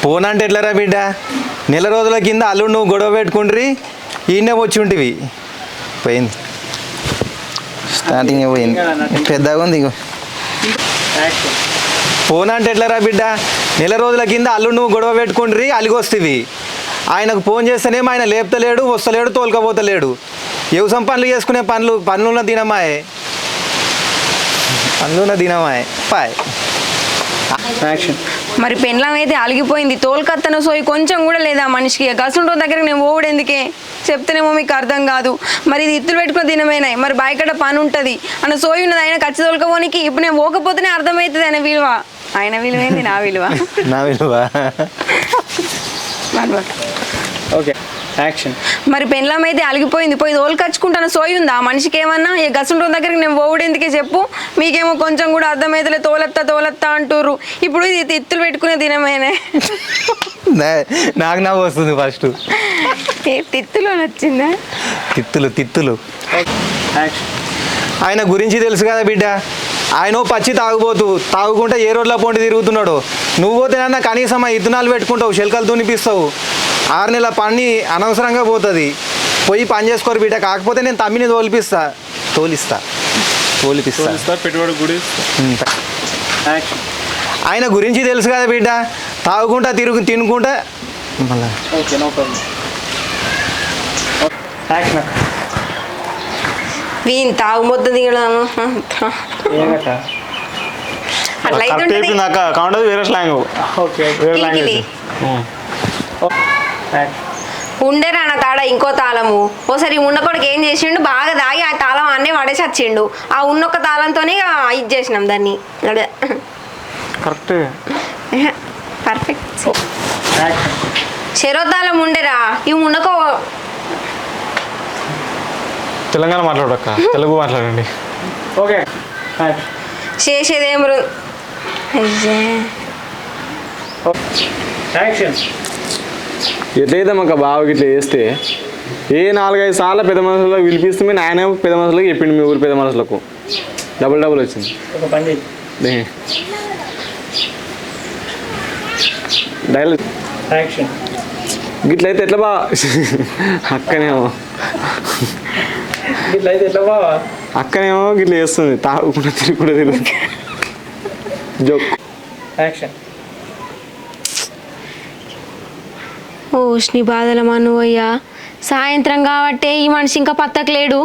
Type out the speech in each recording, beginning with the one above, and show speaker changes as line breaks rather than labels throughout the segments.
Phone అంటే ఎట్లరా బిడ్డ? నెల రోజుల కింద అల్లుడు నువ్వు గొడవ పెట్టుకుండ్రి, ఈయనే వచ్చి ఉంటివి. పోయింది, స్టార్టింగ్ పోయింది, పెద్దగా ఉంది. ఫోన్ అంటే ఎట్లరా బిడ్డ? నెల రోజుల కింద అల్లుడు నువ్వు గొడవ పెట్టుకుండ్రి, అలిగొస్తేవి. ఆయనకు ఫోన్ చేస్తేనేమో ఆయన లేపుతలేడు, వస్తలేడు, తోలుకపోతలేడు. వ్యవసాయం పనులు చేసుకునే పనులున్న దినమాయే, పనులున్న దినమాయే పాయ్.
మరి పెండ్లం అయితే అలిగిపోయింది, తోలుకత్తను సోయి కొంచెం కూడా లేదా మనిషికి. గసుంటో దగ్గర నేను ఓవుడు ఎందుకే చెప్తేనేమో మీకు అర్థం కాదు. మరి ఇది ఇత్తులు పెట్టుకున్న దినమేనాయి, మరి బాయికడ పని ఉంటుంది అన్న సోయి ఉన్నది. ఆయన ఖర్చు తోలుకపోనికి ఇప్పుడు నేను పోకపోతేనే అర్థమవుతుంది ఆయన విలువ. ఆయన విలువ ఏంది, నా విలువ.
నా విలువ.
Okay action.
మరి పెండ్లం అయితే అలిగిపోయింది, పోయి తోలుకచ్చుకుంటాను సోయి ఉందా మనిషికి ఏమన్నా? ఏ గసుంటో దగ్గరికి నేను ఓవుడు ఎందుకే చెప్పు. మీకేమో కొంచెం కూడా అర్థమైతలే, తోలత్తా అంటుర్రు. ఇప్పుడు ఇది ఇత్తులు పెట్టుకునే దినమేనే.
నాకు నవ్వు వస్తుంది ఫస్ట్.
తిత్తులో నచ్చిందా?
తిత్తులు. ఆయన గురించి తెలుసు కదా బిడ్డ, ఆయన పచ్చి తాగుకుంటే ఏ రోడ్ల పొండి తిరుగుతున్నాడు. నువ్వు పోతేనన్నా కనీసం ఆ ఇత్తనాలు పెట్టుకుంటావు, శిల్కలు తునిపిస్తావు. 6 నెలల పని అనవసరంగా పోతుంది. పోయి పని చేసుకోరు బిడ్డ. కాకపోతే నేను తమ్మిని తోలిస్తా.
పెట్టుబడి కూడా.
ఆయన గురించి తెలుసు కదా బిడ్డ, తాగుకుంటా తినుకుంటా మళ్ళా.
వీని తాగు మొత్తం దిగడం
వేరే స్లాంగ్.
ఉండేరా నా తాడ ఇంకో తాళము. ఓసారి ఉన్నకొడికి ఏం చేసిండు, బాగా తాగి ఆ తాళం అన్నీ పడేసి వచ్చిండు. ఆ ఉన్నొక్క తాళంతోనే ఇది చేసినాం దాన్ని. పర్ఫెక్ట్. చెరో తాళం ఉండేరా, ఇవి ఉన్నకో.
తెలంగాణ మాట్లాడక్క, తెలుగు మాట్లాడండి. ఓకే
చేసేదేం
ఎట్లయితే మాకు బావకి ఇట్లా చేస్తే 4-5 సార్లు పెద్ద మనుషులకు పిలిపిస్తే ఆయన పెద్ద మనుషులకు చెప్పిండు, మీ ఊరు పెద్ద మనుషులకు డబుల్ వచ్చింది. డైలాగ్ గిట్లయితే ఎట్లా బావా? అక్కనేమో గిట్లా చేస్తుంది, తాగుకుండా తిరుగుతుంది. జోక్.
ఓష్ని బాధల మనువయ్యా. సాయంత్రం కాబట్టే ఈ మనిషి ఇంకా పత్తకలేడు.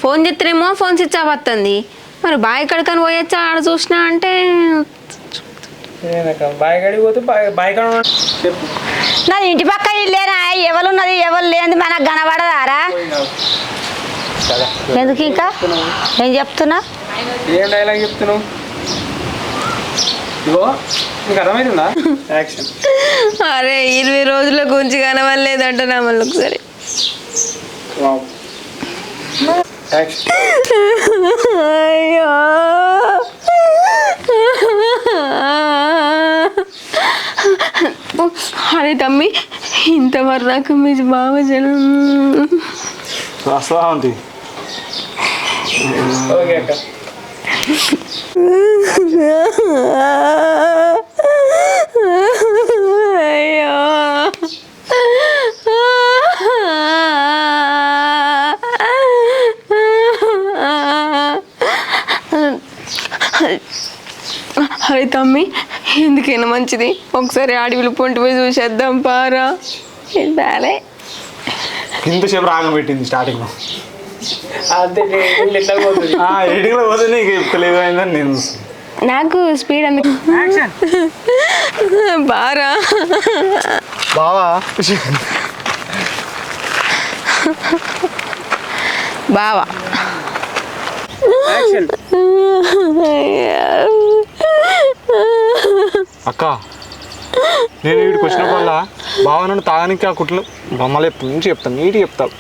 ఫోన్ చేస్తేనేమో ఫోన్ స్విచ్ ఆఫ్ వస్తుంది. మరి బాయ్ కడకని పోయొచ్చా ఆడ చూసినా అంటే
నాది ఇంటి పక్క ఇల్లేనా, ఎవరున్నది ఎవరు లేని మనకు కనబడదారా? ఎందుకు ఇంకా ఏం చెప్తున్నా?
ఏం డైలాగ్ చెప్తున్నావు?
అరే 20 రోజుల గురించి కనవలేదంట నా మళ్ళీ ఒకసారి. అయ్యో అరే తమ్మి, ఇంతవరకు నాకు మీ బావ జనం
వస్తుంది.
అయ్యో అరే తమ్మి, ఎందుకైనా మంచిది ఒకసారి అడవిలో పొంటి పోయి చూసేద్దాం పారా. బాలే
ఇంతసేపు రాగం పెట్టింది స్టార్టింగ్ లో. ఎడిట్లో పోతే నీకు చెప్తలేదు అయిందని నేను.
నాకు స్పీడ్ అందుకు బారా
బావా.
బావా
అక్క, నేను వీడికి వచ్చినప్పుడల్లా బావ నన్ను తాగడానికి ఆ కుట్లు బొమ్మలు ఎప్పటి నుంచి చెప్తాను, నీటి చెప్తావు.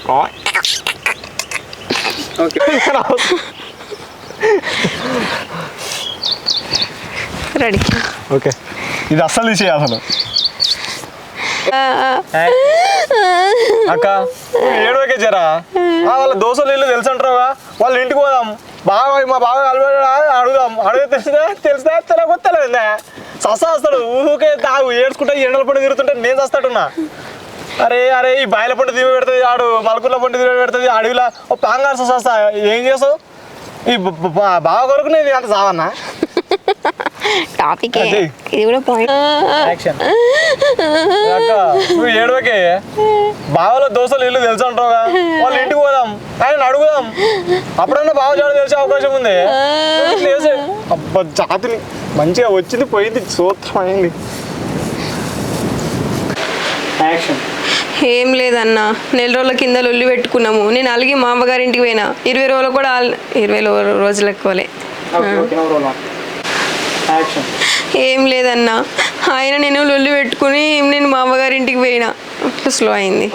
రెడీ.
ఓకే, ఇది అస్సలు తీసేయి అసలు. అక్క ఏడవకే జరా, వాళ్ళ దోశలు ఇల్లు తెలుసు అంటారుగా, వాళ్ళ ఇంటికి పోదాం. బాగా మా బాగా అలవాడు అడుగుదాం. అడిగితే తెలిసినా తెలియకపోతే తెలియదా వస్తాడు ఊకే తాగు ఏడ్చుకుంటా ఎండల పండు తిరుగుతుంటే నేను చస్తాడున్నా. అరే అరే ఈ బాయిల పండు దిగి పెడుతుంది, ఆడు మలకుల పండు దిగి పెడుతుంది, అడవిలా ఓ పాంగాల్సి వస్తా. ఏం చేస్తావు ఈ బావ కొరకు నేను అంత చావన్నా.
టాపిక్ ఇది కూడా పాయింట్.
నువ్వు ఏడవకే, బావలో దోశలు ఇల్లు తెలుసు అంటావుగా, వాళ్ళ ఇంటికి పోదాం, ఆయన అడుగుదాం. అప్పుడన్నా బావ జాడ తెలిసే అవకాశం ఉంది. అబ్బా జాతిని మంచిగా వచ్చింది పోయింది సూత్రం అయింది.
ఏం లేదన్నా, నెల రోజుల కింద లొల్లి పెట్టుకున్నాము. నేను అలిగి మా అమ్మగారింటికి పోయినా 20 రోజులు కూడా 20 రోజులకు పోలే. ఏం లేదన్నా, ఆయన నేను లొల్లి పెట్టుకుని నేను మా అమ్మగారింటికి పోయినా అట్లా స్లో అయింది.